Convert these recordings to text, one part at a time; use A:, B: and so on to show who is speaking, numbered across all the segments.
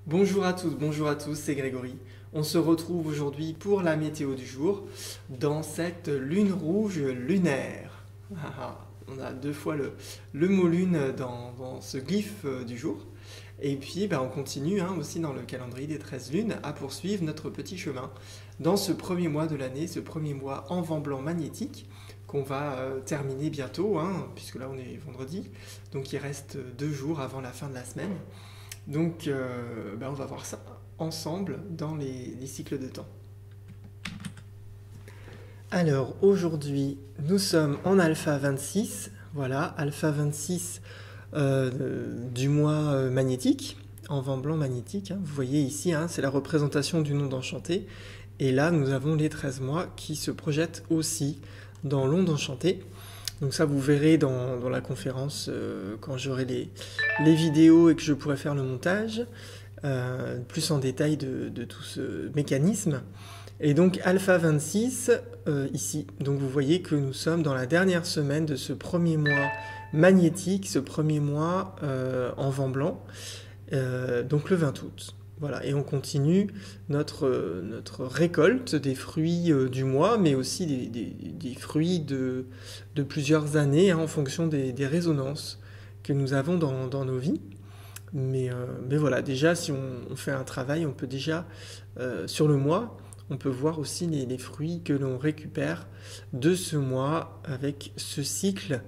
A: Bonjour à tous, c'est Grégory. On se retrouve aujourd'hui pour la météo du jour dans cette lune rouge lunaire. On a deux fois le mot lune dans ce glyphe du jour. Et puis on continue aussi dans le calendrier des 13 lunes à poursuivre notre petit chemin dans ce premier mois de l'année, ce premier mois en vent blanc magnétique qu'on va terminer bientôt, puisque là on est vendredi, donc il reste 2 jours avant la fin de la semaine. Donc, on va voir ça ensemble dans les cycles de temps. Alors, aujourd'hui, nous sommes en alpha 26. Voilà, alpha 26 du mois magnétique, en vent blanc magnétique. Vous voyez ici, c'est la représentation du nom d'Enchanté. Et là, nous avons les 13 mois qui se projettent aussi dans l'onde enchantée. Donc ça, vous verrez dans la conférence quand j'aurai les vidéos et que je pourrai faire le montage, plus en détail de tout ce mécanisme. Et donc alpha 26, ici. Donc vous voyez que nous sommes dans la dernière semaine de ce premier mois magnétique, ce premier mois en vent blanc, donc le 20 août. Voilà, et on continue notre récolte des fruits du mois, mais aussi des fruits de plusieurs années en fonction des résonances que nous avons dans nos vies. Mais voilà, déjà, si on fait un travail, on peut déjà, sur le mois, on peut voir aussi les fruits que l'on récupère de ce mois avec ce cycle,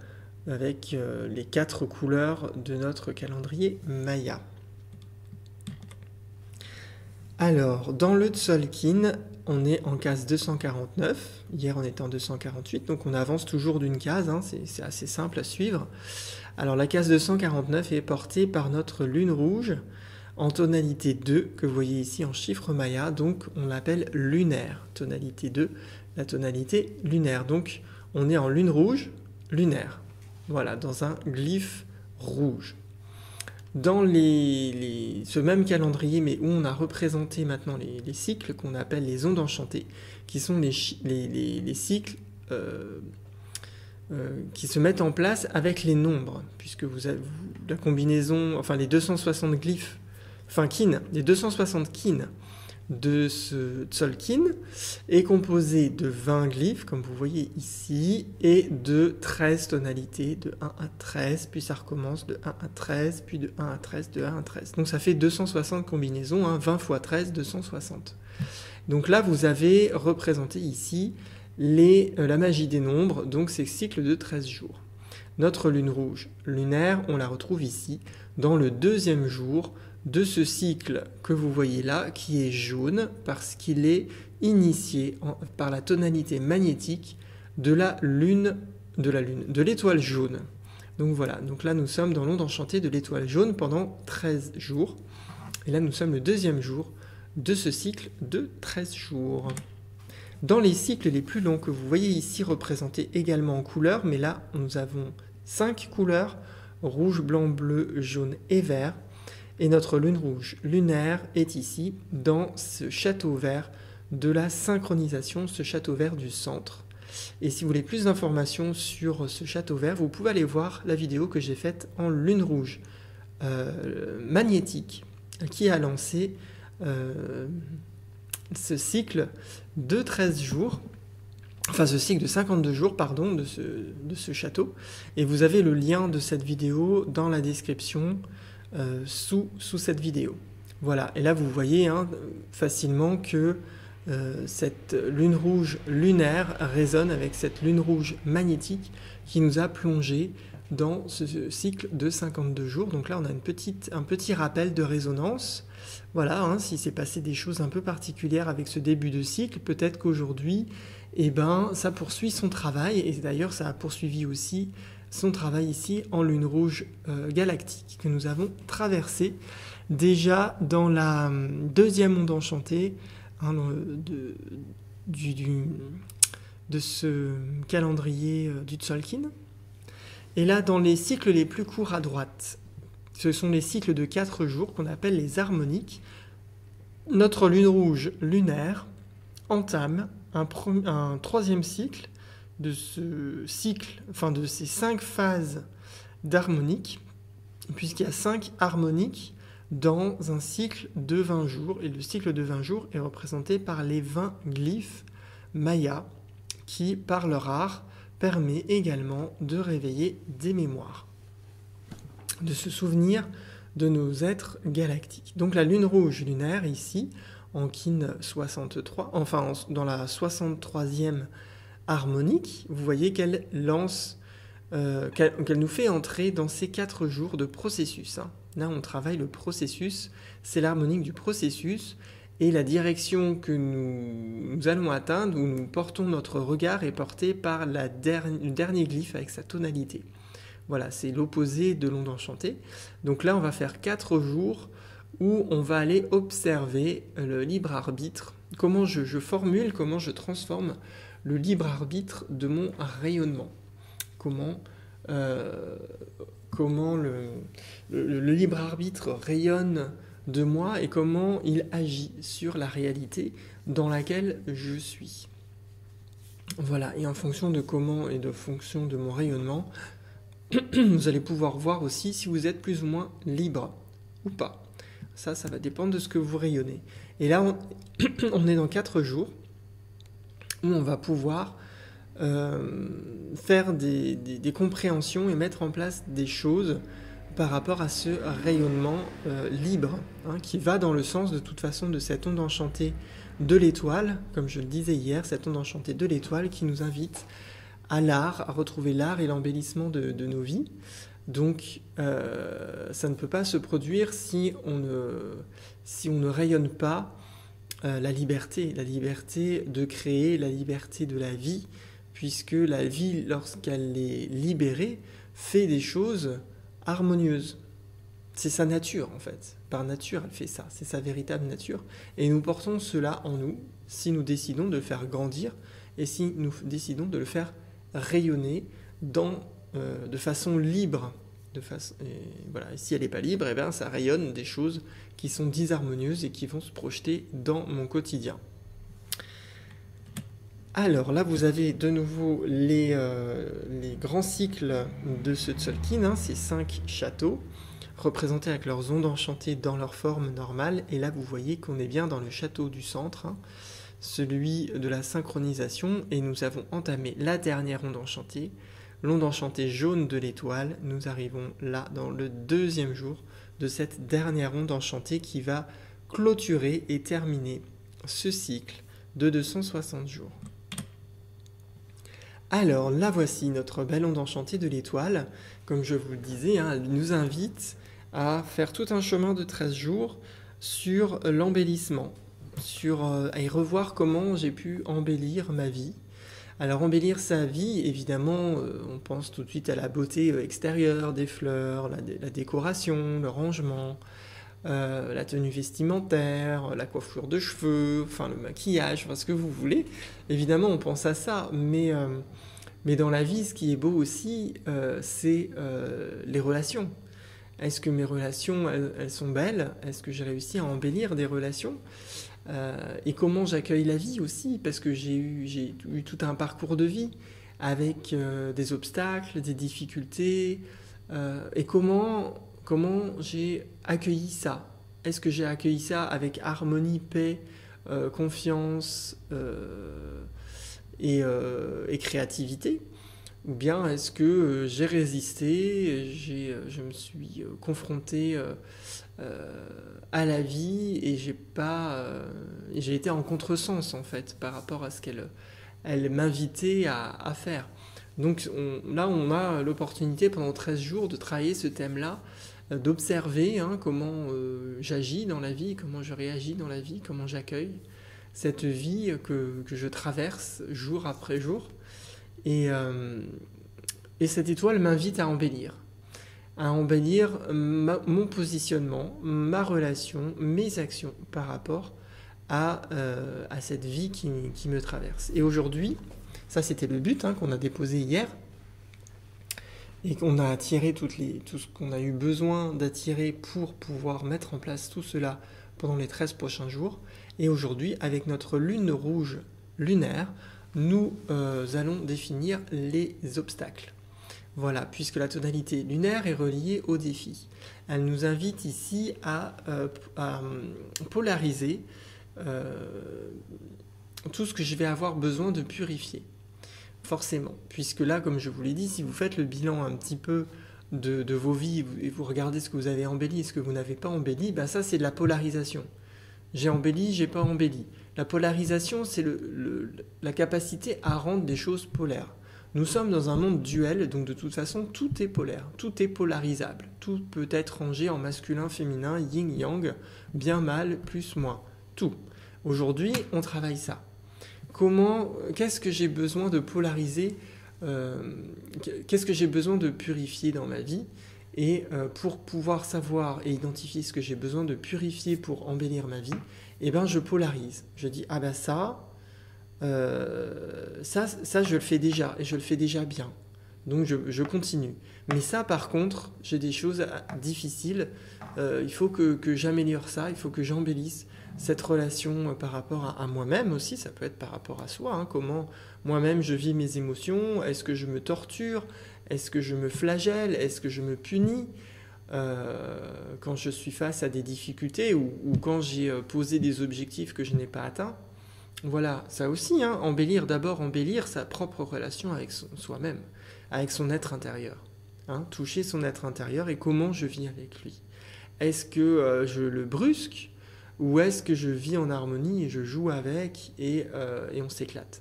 A: avec les 4 couleurs de notre calendrier Maya. Alors, dans le Tzolk'in, on est en case 249. Hier, on était en 248, donc on avance toujours d'une case, c'est assez simple à suivre. Alors, la case 249 est portée par notre lune rouge en tonalité 2, que vous voyez ici en chiffre Maya, donc on l'appelle lunaire. Tonalité 2, la tonalité lunaire. Donc, on est en lune rouge, lunaire. Voilà, dans un glyphe rouge. Dans ce même calendrier, mais où on a représenté maintenant les cycles qu'on appelle les ondes enchantées, qui sont les cycles qui se mettent en place avec les nombres, puisque vous avez la combinaison, enfin les 260 glyphes, enfin kin, les 260 kin de ce Tzolk'in est composé de 20 glyphes, comme vous voyez ici, et de 13 tonalités, de 1 à 13, puis ça recommence de 1 à 13, puis de 1 à 13, de 1 à 13. Donc ça fait 260 combinaisons, 20 x 13, 260. Donc là, vous avez représenté ici la magie des nombres, donc ces cycles de 13 jours. Notre lune rouge lunaire, on la retrouve ici, dans le 2e jour de ce cycle que vous voyez là, qui est jaune, parce qu'il est initié par la tonalité magnétique de de l'étoile jaune. Donc voilà, donc là nous sommes dans l'onde enchantée de l'étoile jaune pendant 13 jours. Et là nous sommes le 2e jour de ce cycle de 13 jours. Dans les cycles les plus longs que vous voyez ici représentés également en couleurs, mais là nous avons 5 couleurs, rouge, blanc, bleu, jaune et vert. Et notre lune rouge lunaire est ici, dans ce château vert de la synchronisation, ce château vert du centre. Et si vous voulez plus d'informations sur ce château vert, vous pouvez aller voir la vidéo que j'ai faite en lune rouge magnétique, qui a lancé ce cycle de 13 jours, enfin ce cycle de 52 jours, pardon, de ce château. Et vous avez le lien de cette vidéo dans la description sous cette vidéo. Voilà, et là vous voyez facilement que cette lune rouge lunaire résonne avec cette lune rouge magnétique qui nous a plongé dans ce cycle de 52 jours. Donc là on a un petit rappel de résonance. Voilà, s'il s'est passé des choses un peu particulières avec ce début de cycle, peut-être qu'aujourd'hui, ça poursuit son travail, et d'ailleurs ça a poursuivi aussi son travail ici en lune rouge galactique que nous avons traversé déjà dans la 2e onde enchantée de ce calendrier du Tzolk'in. Et là, dans les cycles les plus courts à droite, ce sont les cycles de 4 jours qu'on appelle les harmoniques. Notre lune rouge lunaire entame un 3e cycle de ce cycle, enfin de ces 5 phases d'harmonique, puisqu'il y a 5 harmoniques dans un cycle de 20 jours. Et le cycle de 20 jours est représenté par les 20 glyphes mayas qui, par leur art, permet également de réveiller des mémoires, de se souvenir de nos êtres galactiques. Donc la lune rouge lunaire ici, en kin 63, enfin dans la 63e harmonique, vous voyez qu'elle lance, qu'elle nous fait entrer dans ces 4 jours de processus. Là, on travaille le processus, c'est l'harmonique du processus, et la direction que nous allons atteindre, où nous portons notre regard, est portée par le dernier glyphe avec sa tonalité. Voilà, c'est l'opposé de l'onde enchantée. Donc là, on va faire 4 jours où on va aller observer le libre arbitre, comment je formule, comment je transforme le libre arbitre de mon rayonnement. Comment le libre arbitre rayonne de moi et comment il agit sur la réalité dans laquelle je suis. Voilà, et en fonction de comment et de fonction de mon rayonnement, vous allez pouvoir voir aussi si vous êtes plus ou moins libre ou pas. Ça va dépendre de ce que vous rayonnez. Et là, on est dans 4 jours où on va pouvoir faire des compréhensions et mettre en place des choses par rapport à ce rayonnement libre, qui va dans le sens de toute façon de cette onde enchantée de l'étoile, comme je le disais hier, cette onde enchantée de l'étoile qui nous invite à l'art, à retrouver l'art et l'embellissement de nos vies. Donc ça ne peut pas se produire si on ne rayonne pas la liberté de créer, la liberté de la vie, puisque la vie, lorsqu'elle est libérée, fait des choses harmonieuses. C'est sa nature en fait. Par nature, elle fait ça. C'est sa véritable nature. Et nous portons cela en nous si nous décidons de le faire grandir et si nous décidons de le faire rayonner de façon libre. Et voilà. Et si elle n'est pas libre, ça rayonne des choses qui sont disharmonieuses et qui vont se projeter dans mon quotidien. Alors là, vous avez de nouveau les grands cycles de ce Tzolk'in, ces 5 châteaux, représentés avec leurs ondes enchantées dans leur forme normale. Et là, vous voyez qu'on est bien dans le château du centre, celui de la synchronisation. Et nous avons entamé la dernière onde enchantée, l'onde enchantée jaune de l'étoile. Nous arrivons là dans le 2e jour de cette dernière onde enchantée qui va clôturer et terminer ce cycle de 260 jours. Alors, la voici, notre belle onde enchantée de l'étoile. Comme je vous le disais, elle nous invite à faire tout un chemin de 13 jours sur l'embellissement, à y revoir comment j'ai pu embellir ma vie. Alors, embellir sa vie, évidemment, on pense tout de suite à la beauté extérieure des fleurs, la décoration, le rangement, la tenue vestimentaire, la coiffure de cheveux, enfin le maquillage, enfin ce que vous voulez. Évidemment, on pense à ça, mais dans la vie, ce qui est beau aussi, c'est les relations. Est-ce que mes relations, elles sont belles? Est-ce que j'ai réussi à embellir des relations? Et comment j'accueille la vie aussi? Parce que j'ai eu tout un parcours de vie avec des obstacles, des difficultés. Et comment j'ai accueilli ça? Est-ce que j'ai accueilli ça avec harmonie, paix, confiance et créativité? Ou bien est-ce que j'ai résisté, je me suis confronté à la vie et j'ai été en contresens en fait par rapport à ce qu'elle m'invitait à faire. Donc là, on a l'opportunité pendant 13 jours de travailler ce thème-là, d'observer comment j'agis dans la vie, comment je réagis dans la vie, comment j'accueille cette vie que je traverse jour après jour. Et cette étoile m'invite à embellir mon positionnement, ma relation, mes actions par rapport à cette vie qui me traverse. Et aujourd'hui, ça c'était le but qu'on a déposé hier, et qu'on a attiré tout ce qu'on a eu besoin d'attirer pour pouvoir mettre en place tout cela pendant les 13 prochains jours. Et aujourd'hui, avec notre lune rouge lunaire, nous allons définir les obstacles. Voilà, puisque la tonalité lunaire est reliée au défi. Elle nous invite ici à polariser tout ce que je vais avoir besoin de purifier. Forcément, puisque là, comme je vous l'ai dit, si vous faites le bilan un petit peu de vos vies et vous regardez ce que vous avez embelli et ce que vous n'avez pas embelli, ben ça c'est de la polarisation. J'ai embelli, j'ai pas embelli. La polarisation, c'est la capacité à rendre des choses polaires. Nous sommes dans un monde duel, donc de toute façon, tout est polaire, tout est polarisable. Tout peut être rangé en masculin, féminin, yin, yang, bien, mal, plus, moins. Tout. Aujourd'hui, on travaille ça. Qu'est-ce que j'ai besoin de polariser, qu'est-ce que j'ai besoin de purifier dans ma vie, et pour pouvoir savoir et identifier ce que j'ai besoin de purifier pour embellir ma vie, eh ben je polarise. Je dis ah ben ça je le fais déjà et je le fais déjà bien. Donc je continue. Mais ça par contre, j'ai des choses difficiles. Il faut que j'améliore ça, il faut que j'embellisse cette relation par rapport à moi-même aussi, ça peut être par rapport à soi, hein, comment moi-même je vis mes émotions, est-ce que je me torture, est-ce que je me flagelle, est-ce que je me punis quand je suis face à des difficultés ou quand j'ai posé des objectifs que je n'ai pas atteints. Voilà, ça aussi, hein, d'abord embellir sa propre relation avec soi-même, avec son être intérieur. Hein, toucher son être intérieur et comment je vis avec lui. Est-ce que je le brusque ou est-ce que je vis en harmonie et je joue avec et on s'éclate.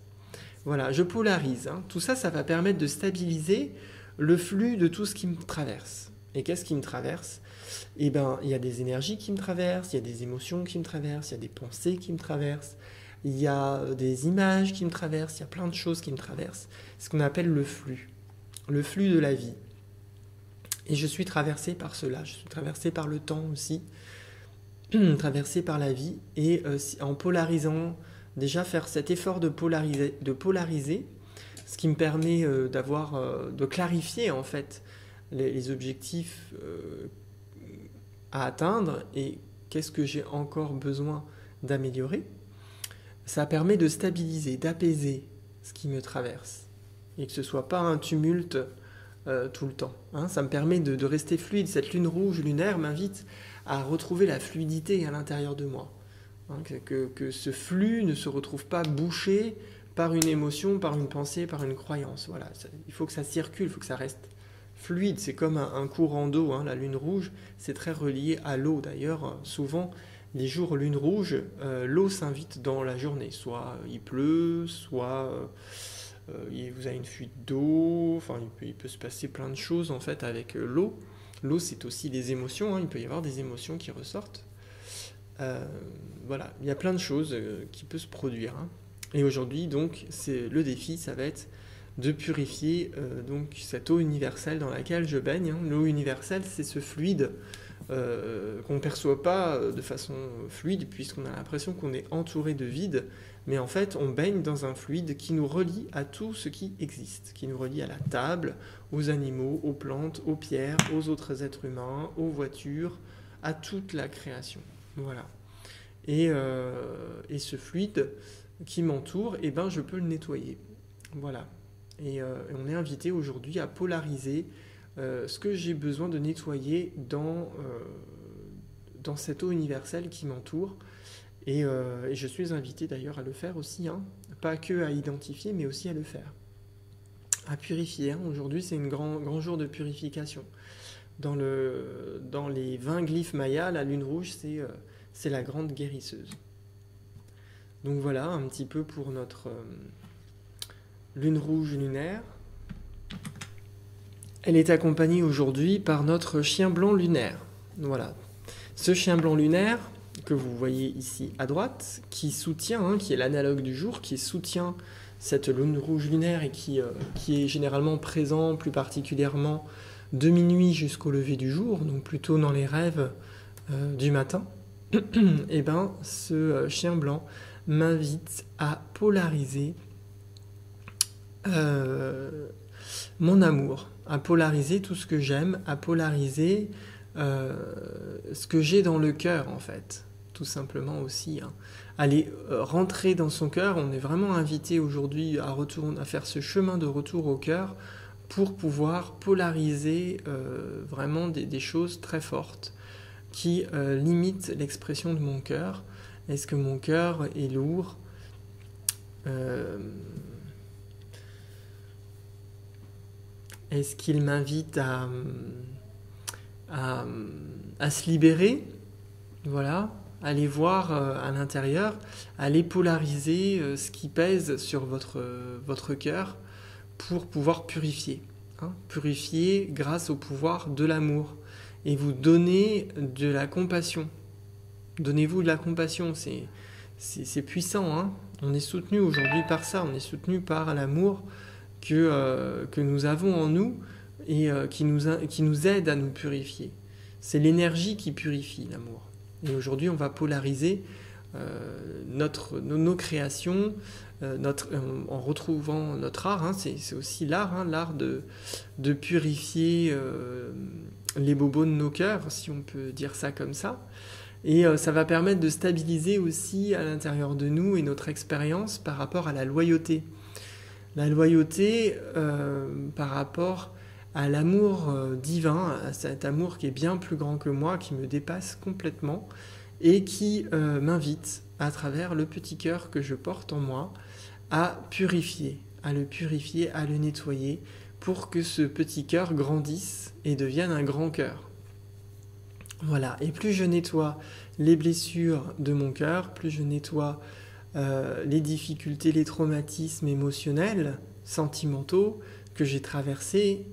A: Voilà, je polarise. Hein. Tout ça, ça va permettre de stabiliser le flux de tout ce qui me traverse. Et qu'est-ce qui me traverse ? Eh bien, il y a des énergies qui me traversent, il y a des émotions qui me traversent, il y a des pensées qui me traversent, il y a des images qui me traversent, il y a plein de choses qui me traversent. C'est ce qu'on appelle le flux de la vie. Et je suis traversé par cela, je suis traversé par le temps aussi, traversé par la vie, et en polarisant, déjà faire cet effort de polariser, ce qui me permet de clarifier en fait les objectifs à atteindre et qu'est-ce que j'ai encore besoin d'améliorer. Ça permet de stabiliser, d'apaiser ce qui me traverse et que ce ne soit pas un tumulte tout le temps. Hein. Ça me permet de rester fluide. Cette lune rouge lunaire m'invite à retrouver la fluidité à l'intérieur de moi. Hein, que ce flux ne se retrouve pas bouché par une émotion, par une pensée, par une croyance. Voilà, il faut que ça circule, il faut que ça reste fluide. C'est comme un courant d'eau. Hein. La lune rouge, c'est très relié à l'eau. D'ailleurs, souvent, les jours lune rouge, l'eau s'invite dans la journée. Soit il pleut, soit vous avez une fuite d'eau. Enfin, il peut se passer plein de choses en fait avec l'eau. L'eau, c'est aussi les émotions. Hein. Il peut y avoir des émotions qui ressortent. Voilà, il y a plein de choses qui peuvent se produire. Hein. Et aujourd'hui, donc, le défi, ça va être de purifier donc cette eau universelle dans laquelle je baigne. Hein. L'eau universelle, c'est ce fluide qu'on ne perçoit pas de façon fluide, puisqu'on a l'impression qu'on est entouré de vide, mais en fait, on baigne dans un fluide qui nous relie à tout ce qui existe, qui nous relie à la table, aux animaux, aux plantes, aux pierres, aux autres êtres humains, aux voitures, à toute la création. Voilà. Et ce fluide qui m'entoure, eh ben, je peux le nettoyer. Voilà. Et on est invité aujourd'hui à polariser ce que j'ai besoin de nettoyer dans cette eau universelle qui m'entoure. Et je suis invité d'ailleurs à le faire aussi, hein. Pas que à identifier, mais aussi à le faire. À purifier. Hein. Aujourd'hui, c'est un grand jour de purification. Dans les 20 glyphes mayas, la lune rouge, c'est la grande guérisseuse. Donc voilà, un petit peu pour notre lune rouge lunaire. Elle est accompagnée aujourd'hui par notre chien blanc lunaire. Voilà. Ce chien blanc lunaire, que vous voyez ici à droite, qui soutient, hein, qui est l'analogue du jour, qui soutient cette lune rouge lunaire et qui est généralement présent plus particulièrement de minuit jusqu'au lever du jour, donc plutôt dans les rêves du matin, et ben ce chien blanc m'invite à polariser mon amour, à polariser tout ce que j'aime, à polariser ce que j'ai dans le cœur en fait, tout simplement aussi. Hein. Aller rentrer dans son cœur, on est vraiment invité aujourd'hui à faire ce chemin de retour au cœur pour pouvoir polariser vraiment des choses très fortes qui limitent l'expression de mon cœur. Est-ce que mon cœur est lourd? Est-ce qu'il m'invite à se libérer? Voilà, aller voir à l'intérieur, aller polariser ce qui pèse sur votre cœur pour pouvoir purifier. Purifier grâce au pouvoir de l'amour et vous donner de la compassion. Donnez-vous de la compassion, c'est puissant. Hein. On est soutenu aujourd'hui par ça, on est soutenu par l'amour que nous avons en nous et qui nous aide à nous purifier. C'est l'énergie qui purifie l'amour. Et aujourd'hui, on va polariser nos créations en retrouvant notre art. Hein, c'est aussi l'art, l'art de purifier les bobos de nos cœurs, si on peut dire ça comme ça. Et ça va permettre de stabiliser aussi à l'intérieur de nous et notre expérience par rapport à la loyauté. La loyauté par rapport à l'amour divin, à cet amour qui est bien plus grand que moi, qui me dépasse complètement et qui m'invite, à travers le petit cœur que je porte en moi, à le purifier, à le nettoyer, pour que ce petit cœur grandisse et devienne un grand cœur. Voilà, et plus je nettoie les blessures de mon cœur, plus je nettoie les difficultés, les traumatismes émotionnels, sentimentaux que j'ai traversés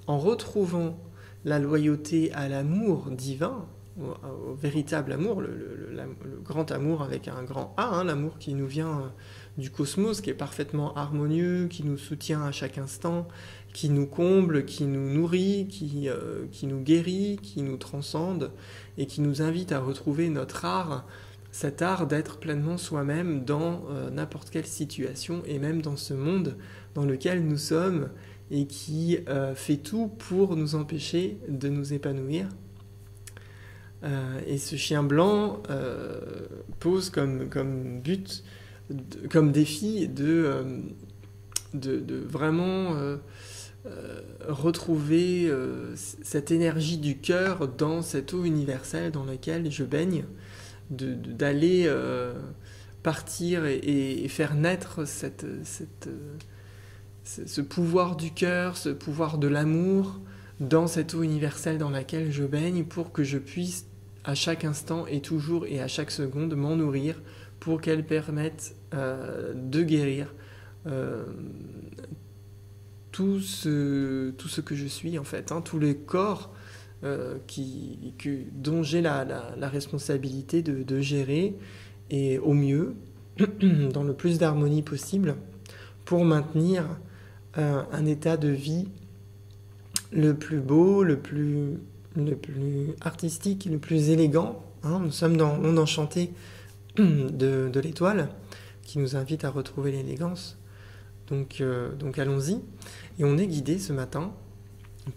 A: en retrouvant la loyauté à l'amour divin, au véritable amour, le grand amour avec un grand A, hein, l'amour qui nous vient du cosmos, qui est parfaitement harmonieux, qui nous soutient à chaque instant, qui nous comble, qui nous nourrit, qui nous guérit, qui nous transcende et qui nous invite à retrouver notre art, cet art d'être pleinement soi-même dans n'importe quelle situation et même dans ce monde dans lequel nous sommes et qui fait tout pour nous empêcher de nous épanouir. Et ce chien blanc pose comme but, comme défi de vraiment retrouver cette énergie du cœur dans cette eau universelle dans laquelle je baigne, d'aller partir et faire naître ce pouvoir du cœur, ce pouvoir de l'amour dans cette eau universelle dans laquelle je baigne pour que je puisse à chaque instant et toujours et à chaque seconde m'en nourrir pour qu'elle permette de guérir tout ce que je suis en fait, hein, tous les corps dont j'ai la responsabilité de gérer et au mieux, dans le plus d'harmonie possible, pour maintenir un état de vie le plus beau, le plus artistique, le plus élégant. Hein. Nous sommes dans Monde Enchanté de l'étoile, qui nous invite à retrouver l'élégance. Donc allons-y. Et on est guidé ce matin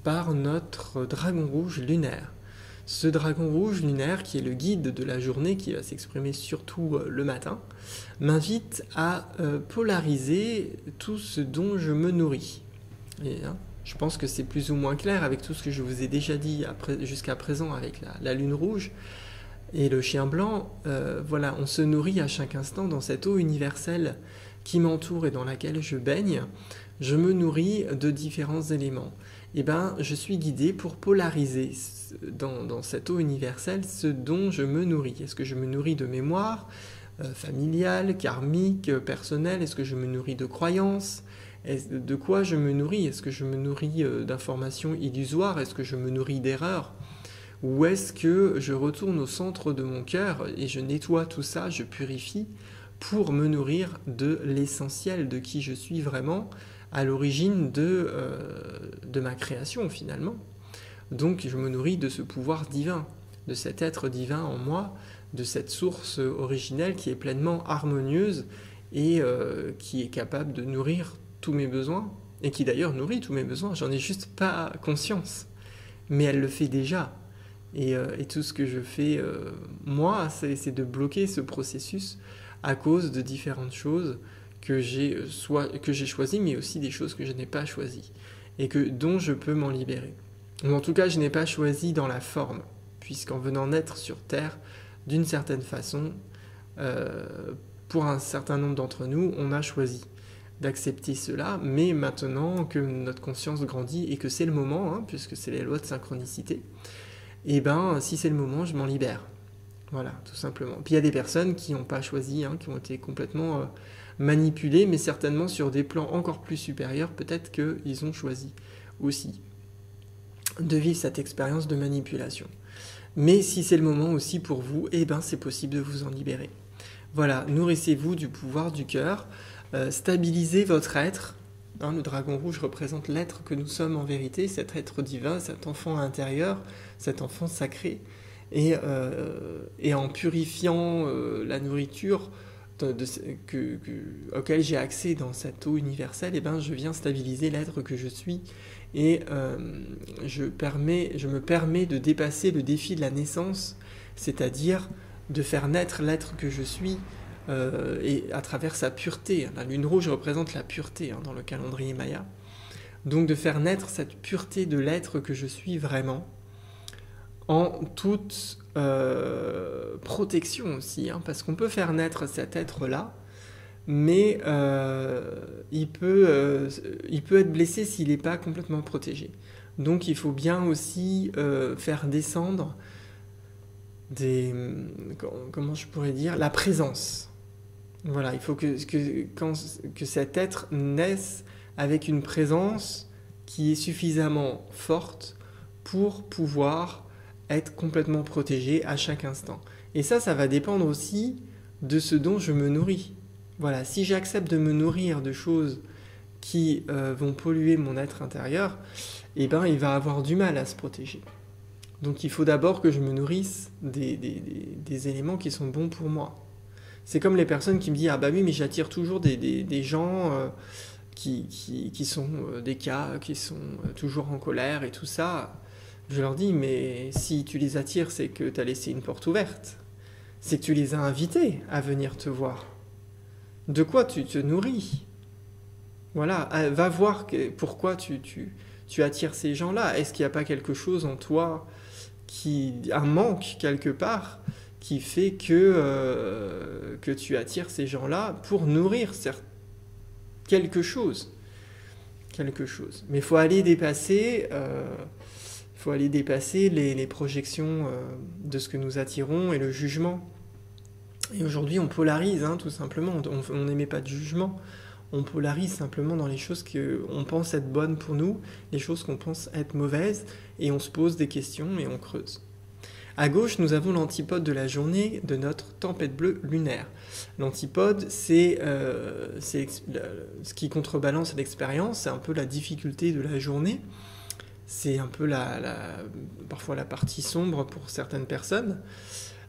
A: par notre dragon rouge lunaire. Ce dragon rouge lunaire, qui est le guide de la journée, qui va s'exprimer surtout le matin, m'invite à polariser tout ce dont je me nourris. Et, je pense que c'est plus ou moins clair avec tout ce que je vous ai déjà dit jusqu'à présent avec la lune rouge et le chien blanc. Voilà, on se nourrit à chaque instant dans cette eau universelle qui m'entoure et dans laquelle je baigne. Je me nourris de différents éléments. Et je suis guidé pour polariser dans cette eau universelle ce dont je me nourris. Est-ce que je me nourris de mémoire familiale, karmique, personnelle? Est-ce que je me nourris de croyances? De quoi je me nourris? Est-ce que je me nourris d'informations illusoires? Est-ce que je me nourris d'erreurs? Ou est-ce que je retourne au centre de mon cœur et je nettoie tout ça, je purifie pour me nourrir de l'essentiel de qui je suis vraiment à l'origine de ma création finalement? Donc je me nourris de ce pouvoir divin, de cet être divin en moi, de cette source originelle qui est pleinement harmonieuse et qui est capable de nourrir tous mes besoins, et qui d'ailleurs nourrit tous mes besoins, j'en ai juste pas conscience, mais elle le fait déjà. Et tout ce que je fais, moi, c'est de bloquer ce processus à cause de différentes choses que j'ai choisies, mais aussi des choses que je n'ai pas choisies. et dont je peux m'en libérer. Ou en tout cas, je n'ai pas choisi dans la forme, puisqu'en venant naître sur Terre, d'une certaine façon, pour un certain nombre d'entre nous, on a choisi d'accepter cela, mais maintenant que notre conscience grandit et que c'est le moment, hein, puisque c'est les lois de synchronicité, et ben si c'est le moment, je m'en libère. Voilà, tout simplement. Puis il y a des personnes qui n'ont pas choisi, hein, qui ont été complètement manipulées, mais certainement sur des plans encore plus supérieurs, peut-être qu'ils ont choisi aussi de vivre cette expérience de manipulation. Mais si c'est le moment aussi pour vous, eh ben c'est possible de vous en libérer. Voilà, nourrissez-vous du pouvoir du cœur, stabilisez votre être. Hein, le dragon rouge représente l'être que nous sommes en vérité, cet être divin, cet enfant intérieur, cet enfant sacré. Et en purifiant la nourriture auquel j'ai accès dans cette eau universelle, eh ben, je viens stabiliser l'être que je suis et je me permets de dépasser le défi de la naissance, c'est-à-dire de faire naître l'être que je suis et à travers sa pureté. La lune rouge représente la pureté dans le calendrier maya. Donc de faire naître cette pureté de l'être que je suis vraiment, en toute protection aussi, hein, parce qu'on peut faire naître cet être-là, mais il peut être blessé s'il n'est pas complètement protégé. Donc il faut bien aussi faire descendre comment je pourrais dire, la présence. Voilà, il faut que cet être naisse avec une présence qui est suffisamment forte pour pouvoir être complètement protégé à chaque instant. Et ça va dépendre aussi de ce dont je me nourris. Voilà, si j'accepte de me nourrir de choses qui vont polluer mon être intérieur, eh ben, il va avoir du mal à se protéger. Donc il faut d'abord que je me nourrisse des éléments qui sont bons pour moi. C'est comme les personnes qui me disent « Ah bah oui, mais j'attire toujours des gens qui sont des cas, qui sont toujours en colère et tout ça. » Je leur dis, mais si tu les attires, c'est que tu as laissé une porte ouverte. C'est que tu les as invités à venir te voir. De quoi tu te nourris? Voilà, va voir pourquoi tu attires ces gens-là. Est-ce qu'il n'y a pas quelque chose en toi, un manque quelque part, qui fait que tu attires ces gens-là pour nourrir quelque chose. Mais il faut aller dépasser... Il faut aller dépasser les projections de ce que nous attirons et le jugement. Et aujourd'hui, on polarise, hein, tout simplement. On n'émet pas de jugement. On polarise simplement dans les choses qu'on pense être bonnes pour nous, les choses qu'on pense être mauvaises, et on se pose des questions et on creuse. À gauche, nous avons l'antipode de la journée de notre tempête bleue lunaire. L'antipode, c'est ce qui contrebalance l'expérience, c'est un peu la difficulté de la journée. C'est un peu parfois la partie sombre pour certaines personnes.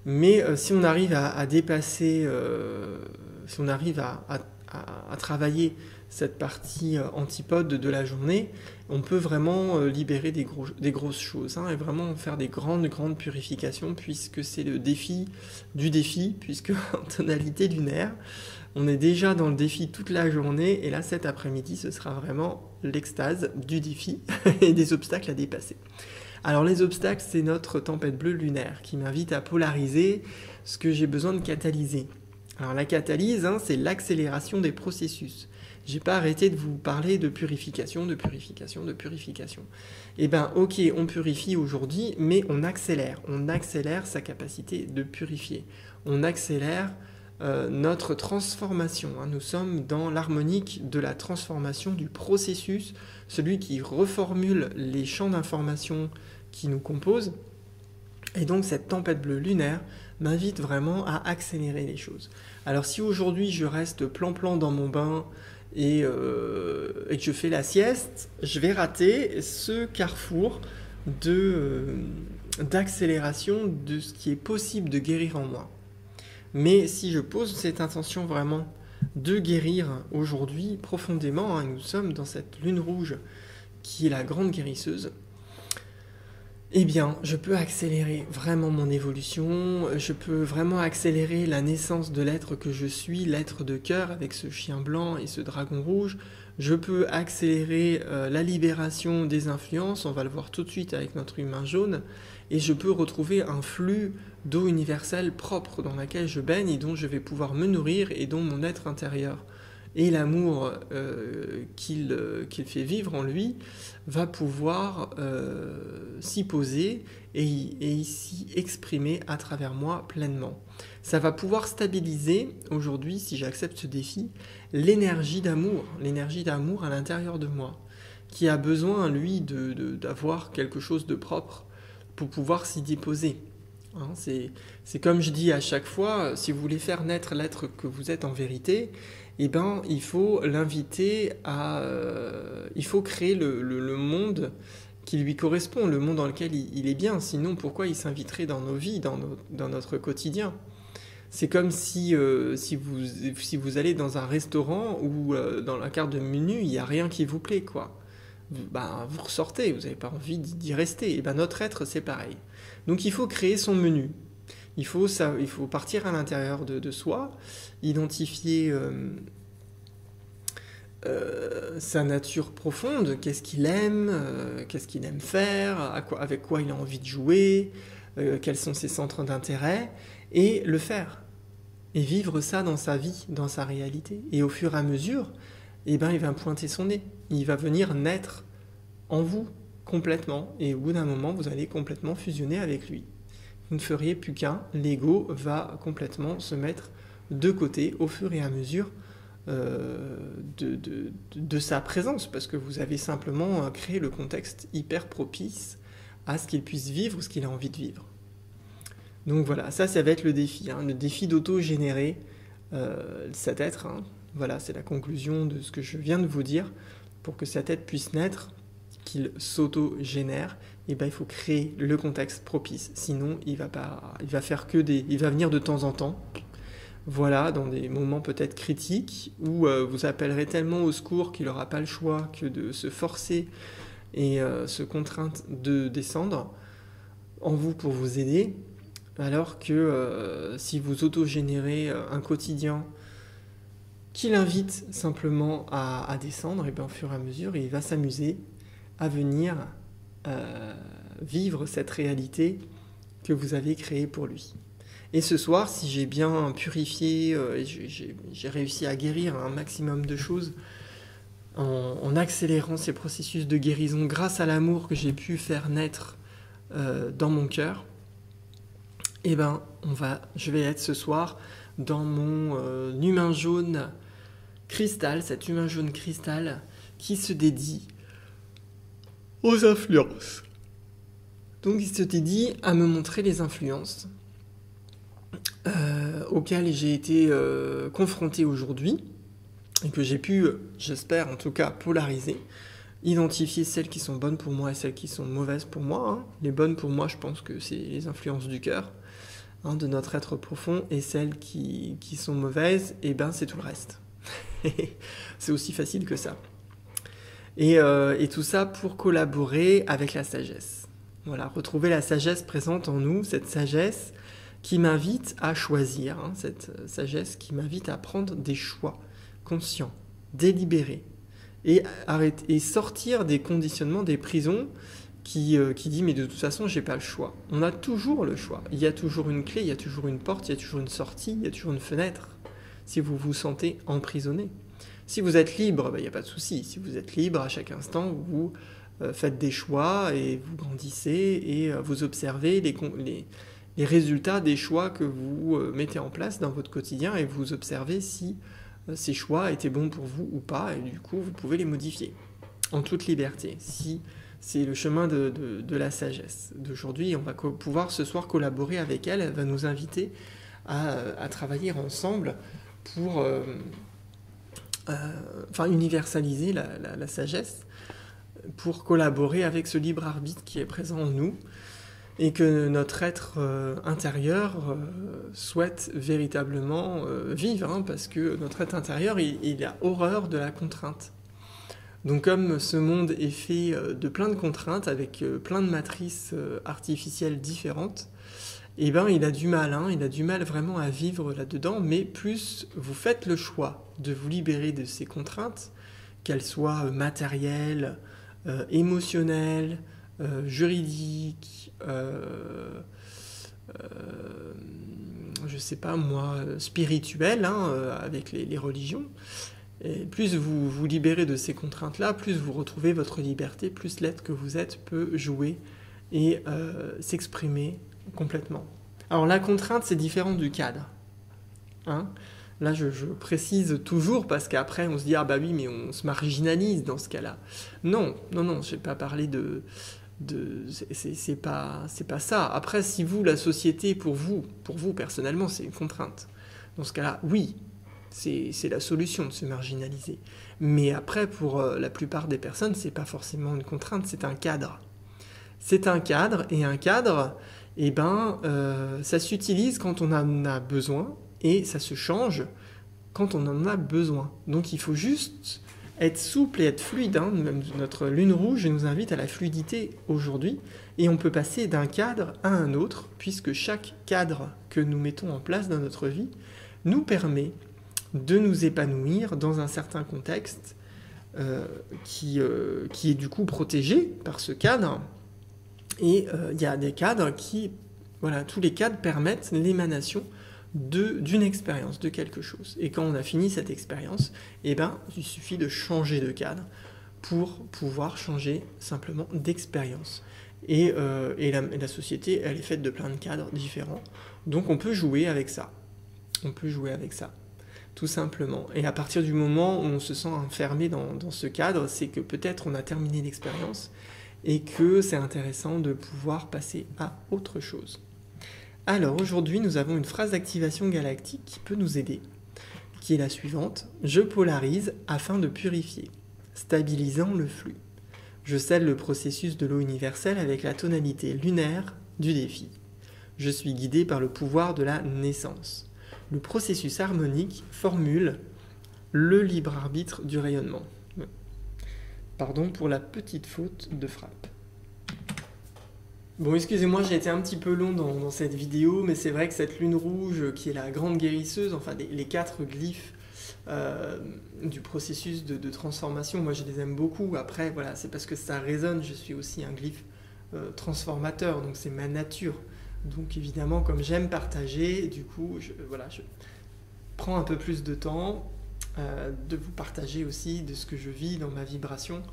A: Mais si on arrive à dépasser, si on arrive à travailler cette partie antipode de la journée, on peut vraiment libérer des grosses choses, hein, et vraiment faire des grandes purifications, puisque c'est le défi du défi, puisque en tonalité lunaire, on est déjà dans le défi toute la journée, et là cet après-midi, ce sera vraiment l'extase du défi et des obstacles à dépasser. Alors les obstacles, c'est notre tempête bleue lunaire qui m'invite à polariser ce que j'ai besoin de catalyser. Alors la catalyse, hein, c'est l'accélération des processus. J'ai pas arrêté de vous parler de purification. Eh ben ok, on purifie aujourd'hui, mais on accélère sa capacité de purifier. On accélère notre transformation. Hein. Nous sommes dans l'harmonique de la transformation du processus, celui qui reformule les champs d'information qui nous composent. Et donc cette tempête bleue lunaire m'invite vraiment à accélérer les choses. Alors si aujourd'hui je reste plan-plan dans mon bain et que je fais la sieste, je vais rater ce carrefour d'accélération de ce qui est possible de guérir en moi. Mais si je pose cette intention vraiment de guérir aujourd'hui profondément, hein, nous sommes dans cette lune rouge qui est la grande guérisseuse, Eh bien, je peux accélérer vraiment mon évolution, je peux vraiment accélérer la naissance de l'être que je suis, l'être de cœur avec ce chien blanc et ce dragon rouge. Je peux accélérer la libération des influences, on va le voir tout de suite avec notre humain jaune, et je peux retrouver un flux d'eau universelle propre dans laquelle je baigne et dont je vais pouvoir me nourrir et dont mon être intérieur et l'amour qu'il fait vivre en lui va pouvoir s'y poser et s'y exprimer à travers moi pleinement. Ça va pouvoir stabiliser aujourd'hui, si j'accepte ce défi, l'énergie d'amour à l'intérieur de moi, qui a besoin, lui, d'avoir quelque chose de propre pour pouvoir s'y déposer. Hein, c'est comme je dis à chaque fois, si vous voulez faire naître l'être que vous êtes en vérité, eh ben, il faut l'inviter à... il faut créer le monde qui lui correspond, le monde dans lequel il est bien. Sinon, pourquoi il s'inviterait dans nos vies, dans notre quotidien? C'est comme si vous allez dans un restaurant où dans la carte de menu, il n'y a rien qui vous plaît, quoi. Vous ressortez, vous n'avez pas envie d'y rester. Et ben, notre être, c'est pareil. Donc il faut créer son menu. Il faut partir à l'intérieur de soi, identifier sa nature profonde, qu'est-ce qu'il aime faire, avec quoi il a envie de jouer, quels sont ses centres d'intérêt, et le faire. Et vivre ça dans sa vie, dans sa réalité. Et au fur et à mesure, eh ben, il va pointer son nez. Il va venir naître en vous complètement. Et au bout d'un moment, vous allez complètement fusionner avec lui. Vous ne feriez plus qu'un. L'ego va complètement se mettre de côté au fur et à mesure de sa présence. Parce que vous avez simplement créé le contexte hyper propice à ce qu'il puisse vivre ce qu'il a envie de vivre. Donc voilà, ça va être le défi. Le défi d'auto-générer cet être. Voilà, c'est la conclusion de ce que je viens de vous dire. Pour que cet être puisse naître, qu'il s'auto-génère, et il faut créer le contexte propice. Sinon, il va venir de temps en temps. Voilà, dans des moments peut-être critiques, où vous appellerez tellement au secours qu'il n'aura pas le choix que de se forcer et se contraindre de descendre en vous pour vous aider. Alors que si vous autogénérez un quotidien qui l'invite simplement à descendre, et bien au fur et à mesure, il va s'amuser à venir vivre cette réalité que vous avez créée pour lui. Et ce soir, si j'ai bien purifié, j'ai réussi à guérir un maximum de choses en accélérant ces processus de guérison grâce à l'amour que j'ai pu faire naître dans mon cœur, eh ben, je vais être ce soir dans mon humain jaune cristal, cet humain jaune cristal qui se dédie aux influences. Donc il se dédie à me montrer les influences auxquelles j'ai été confronté aujourd'hui et que j'ai pu, j'espère en tout cas, polariser, identifier celles qui sont bonnes pour moi et celles qui sont mauvaises pour moi. Les bonnes pour moi, je pense que c'est les influences du cœur, de notre être profond, et celles qui sont mauvaises, et ben c'est tout le reste. C'est aussi facile que ça. Et tout ça pour collaborer avec la sagesse. Voilà, retrouver la sagesse présente en nous, cette sagesse qui m'invite à choisir, cette sagesse qui m'invite à prendre des choix conscients, délibérés, et sortir des conditionnements, des prisons qui dit mais de toute façon j'ai pas le choix. On a toujours le choix. Il y a toujours une clé, il y a toujours une porte, il y a toujours une sortie, il y a toujours une fenêtre. Si vous vous sentez emprisonné. Si vous êtes libre, il n'y a pas de souci. Si vous êtes libre à chaque instant, vous faites des choix et vous grandissez et vous observez les résultats des choix que vous mettez en place dans votre quotidien et vous observez si ces choix étaient bons pour vous ou pas, et du coup vous pouvez les modifier en toute liberté. Si c'est le chemin de la sagesse d'aujourd'hui, on va pouvoir ce soir collaborer avec elle. Elle va nous inviter à travailler ensemble pour universaliser la sagesse, pour collaborer avec ce libre arbitre qui est présent en nous et que notre être intérieur souhaite véritablement vivre, parce que notre être intérieur, il a horreur de la contrainte. Donc comme ce monde est fait de plein de contraintes, avec plein de matrices artificielles différentes, eh ben, il a du mal, hein, il a du mal vraiment à vivre là-dedans, mais plus vous faites le choix de vous libérer de ces contraintes, qu'elles soient matérielles, émotionnelles, juridiques, je sais pas moi, spirituelles, hein, avec les religions. Et plus vous vous libérez de ces contraintes-là, plus vous retrouvez votre liberté, plus l'être que vous êtes peut jouer et s'exprimer complètement. Alors la contrainte, c'est différent du cadre. Hein, là, je précise toujours parce qu'après, on se dit « Ah bah oui, mais on se marginalise dans ce cas-là. » Non, je ne vais pas parler c'est pas ça. Après, si vous, la société, pour vous personnellement, c'est une contrainte. Dans ce cas-là, oui, c'est la solution de se marginaliser. Mais après, pour la plupart des personnes, c'est pas forcément une contrainte, c'est un cadre. C'est un cadre, et un cadre, eh ben, ça s'utilise quand on en a besoin, et ça se change quand on en a besoin. Donc il faut juste être souple et être fluide. Hein. Même notre lune rouge nous invite à la fluidité aujourd'hui, et on peut passer d'un cadre à un autre, puisque chaque cadre que nous mettons en place dans notre vie nous permet de nous épanouir dans un certain contexte qui est du coup protégé par ce cadre. Et il y a des cadres qui, voilà, tous les cadres permettent l'émanation d'une expérience, de quelque chose. Et quand on a fini cette expérience, eh ben, il suffit de changer de cadre pour pouvoir changer simplement d'expérience. Et la société, elle est faite de plein de cadres différents. Donc on peut jouer avec ça. On peut jouer avec ça, tout simplement. Et à partir du moment où on se sent enfermé dans ce cadre, c'est que peut-être on a terminé l'expérience et que c'est intéressant de pouvoir passer à autre chose. Alors aujourd'hui, nous avons une phrase d'activation galactique qui peut nous aider, qui est la suivante. Je polarise afin de purifier, stabilisant le flux. Je scelle le processus de l'eau universelle avec la tonalité lunaire du défi. Je suis guidé par le pouvoir de la naissance. Le processus harmonique formule le libre arbitre du rayonnement. Pardon pour la petite faute de frappe. Bon, excusez-moi, j'ai été un petit peu long dans cette vidéo, mais c'est vrai que cette lune rouge, qui est la grande guérisseuse, enfin les 4 glyphes du processus de transformation, moi je les aime beaucoup. Après, voilà, c'est parce que ça résonne, je suis aussi un glyphe transformateur, donc c'est ma nature. Donc évidemment, comme j'aime partager, du coup, je prends un peu plus de temps de vous partager aussi de ce que je vis dans ma vibration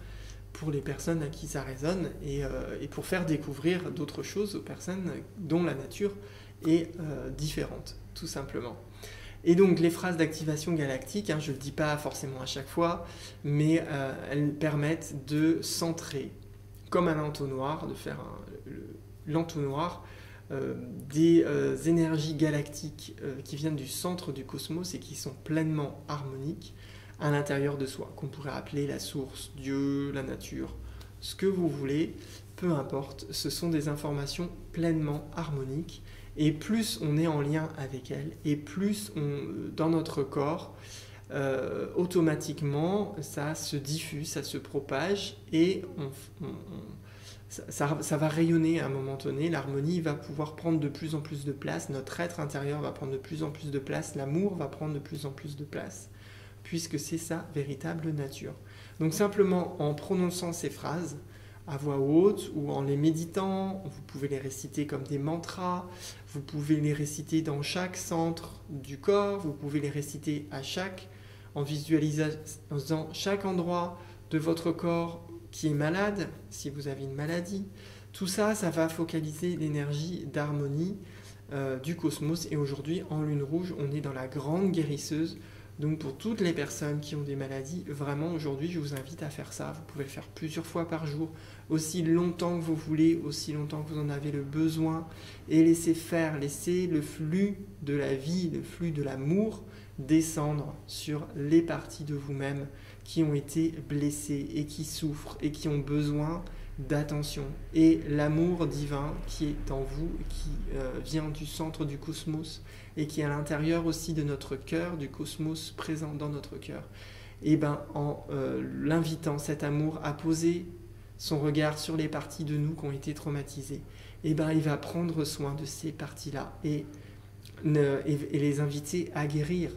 A: pour les personnes à qui ça résonne et pour faire découvrir d'autres choses aux personnes dont la nature est différente, tout simplement. Et donc les phrases d'activation galactique, hein, je ne le dis pas forcément à chaque fois, mais elles permettent de centrer comme un entonnoir, de faire l'entonnoir des énergies galactiques qui viennent du centre du cosmos et qui sont pleinement harmoniques à l'intérieur de soi, qu'on pourrait appeler la source, Dieu, la nature, ce que vous voulez, peu importe, ce sont des informations pleinement harmoniques, et plus on est en lien avec elles, et plus dans notre corps, automatiquement, ça se diffuse, ça se propage, et ça va rayonner à un moment donné, l'harmonie va pouvoir prendre de plus en plus de place, notre être intérieur va prendre de plus en plus de place, l'amour va prendre de plus en plus de place, puisque c'est sa véritable nature. Donc simplement en prononçant ces phrases à voix haute ou en les méditant, vous pouvez les réciter comme des mantras, vous pouvez les réciter dans chaque centre du corps, vous pouvez les réciter en visualisant chaque endroit de votre corps qui est malade, si vous avez une maladie. Tout ça, ça va focaliser l'énergie d'harmonie du cosmos. Et aujourd'hui, en lune rouge, on est dans la grande guérisseuse. Donc pour toutes les personnes qui ont des maladies, vraiment aujourd'hui, je vous invite à faire ça. Vous pouvez le faire plusieurs fois par jour, aussi longtemps que vous voulez, aussi longtemps que vous en avez le besoin. Et laissez faire, laissez le flux de la vie, le flux de l'amour descendre sur les parties de vous-même qui ont été blessées et qui souffrent et qui ont besoin d'attention. Et l'amour divin qui est en vous, qui vient du centre du cosmos et qui est à l'intérieur aussi de notre cœur, du cosmos présent dans notre cœur, et ben en l'invitant, cet amour, à poser son regard sur les parties de nous qui ont été traumatisées, et ben il va prendre soin de ces parties-là et les inviter à guérir,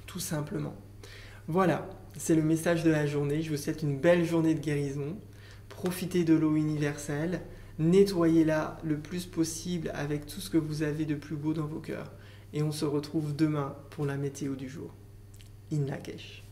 A: tout simplement. Voilà, c'est le message de la journée. Je vous souhaite une belle journée de guérison. Profitez de l'eau universelle, nettoyez-la le plus possible avec tout ce que vous avez de plus beau dans vos cœurs. Et on se retrouve demain pour la météo du jour. In Lak'ech.